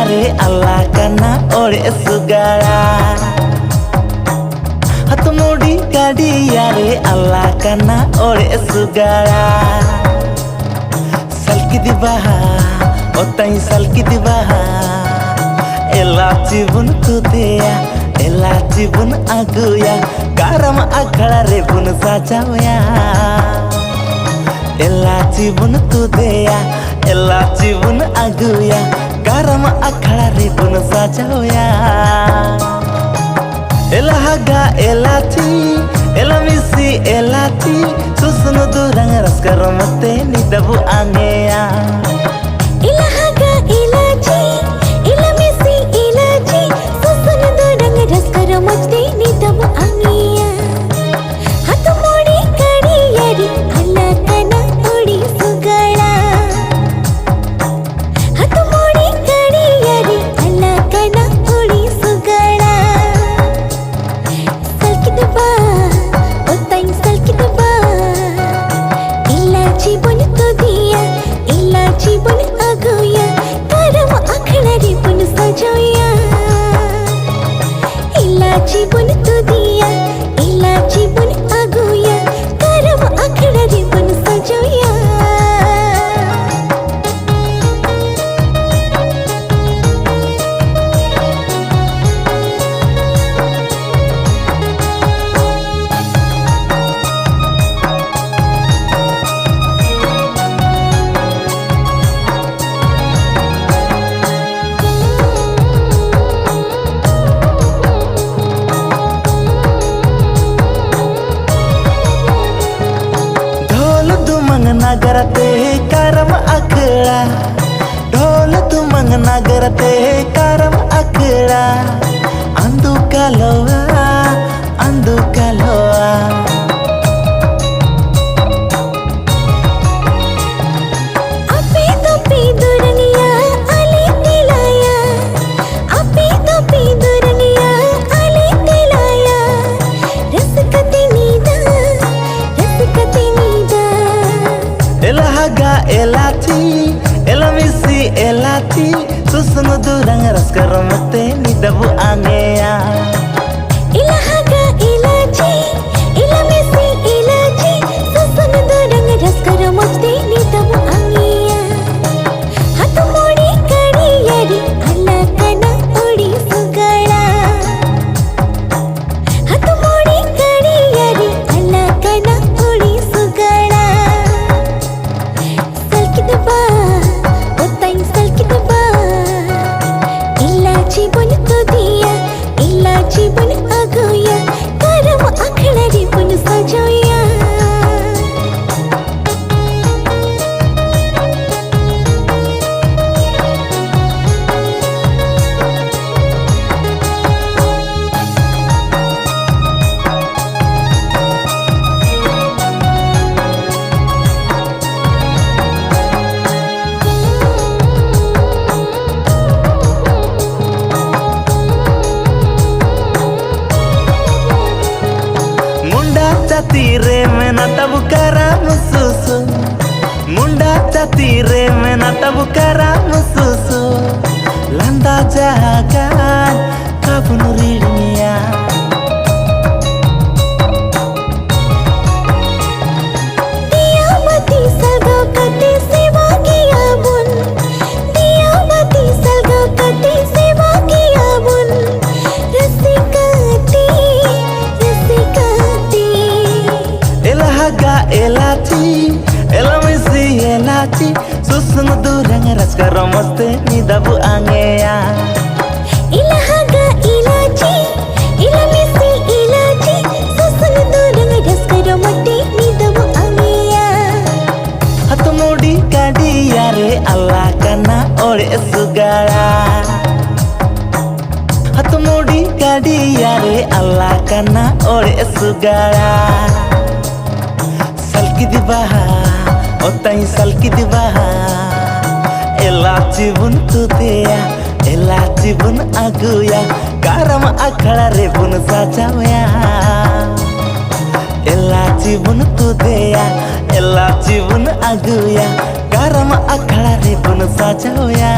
रे अल्लाह कना ओरे सुगाड़ा हत मोड़ी गाड़िया रे अल्लाह कना ओरे सुगाड़ा सलकी दिबाहा ओताई सलकी दिबाहा एला जीवन तुदेया एला जीवन आगुया कारम अखड़ा रे बुन साजावया एला जीवन तुदेया एला जीवन आगुया कारम अखड़ा रे बुन साजावया एला हागा एला ची एला मिसी एला ची सुसनो दुरंग रस्कर मते निदबु आंगेया एला हागा एला ची एला मिसी एला ची सुसनो दुरंग रस्कर मते निदबु आंगेया हाथ मोड़ी गाड़िया रे अल्लाह कना ओड़ी सुगाड़ा हाथ मोड़ी गाड़िया रे अल्लाह कना ओड़ी सुगाड़ा सलकी दबा ओताई सलकी दबा इला जीवन तो दिया इला जीवन आगोया करम अखड़ा रे पुन सजोया इला जीवन तो दिया इला जीवन आगोया करम अखड़ा रे पुन सजोया नगरते करम अखड़ा ढोल तुमंग नगरते करम अखड़ा अंदु कलोआ आपे तो पीदुरनिया अली दिलाया आपे तो पीदुरनिया अली दिलाया रसकते नीदा एला हागा एला ची एला मिसी एला ची सुसनो दुरंग रस्कर मते निदबु आंगेया एला हागा एला ची एला मिसी एला ची सुसनो दुरंग रस्कर मते निदबु आंगेया हाथ मोड़ी गाड़िया रे अल्लाह कना ओड़ी सुगाड़ा हाथ मोड़ी गाड़िया रे अल्लाह कना ओड़ी सुगाड़ा सलकी दबा ओताई सलकी दबा इला जीवन तो दिया इला जीवन आगोया करम अखड़ा रे पुन सजोया तीरे में ना तब करा मुसुसु मुंडा तीरे में ना तब करा मुसुसु लंदा जागा काबुन रीड़िया दिया मती सलगो कते सेवा किया बुन दिया मती सलगो कते सेवा किया बुन रसिकती एला हागा एला ची एला मिसी एला ची सुसनो दुरंग रस्कर मते निदबु आंगेया एला हागा एला ची एला मिसी एला ची सुसनो दुरंग रस्कर मते निदबु आंगेया हत मोड़ी गाड़िया रे अल्लाह कना ओरे सुगाड़ा हत मोड़ी गाड़िया रे अल्लाह कना ओरे सुगाड़ा सलकी दिबाहा ओताई सलकी दिबाहा एला जीवन तुदेया एला जीवन आगुया कारम अखड़ा रे बुन साजावया एला जीवन तुदेया एला जीवन आगुया कारम अखड़ा रे बुन साजावया।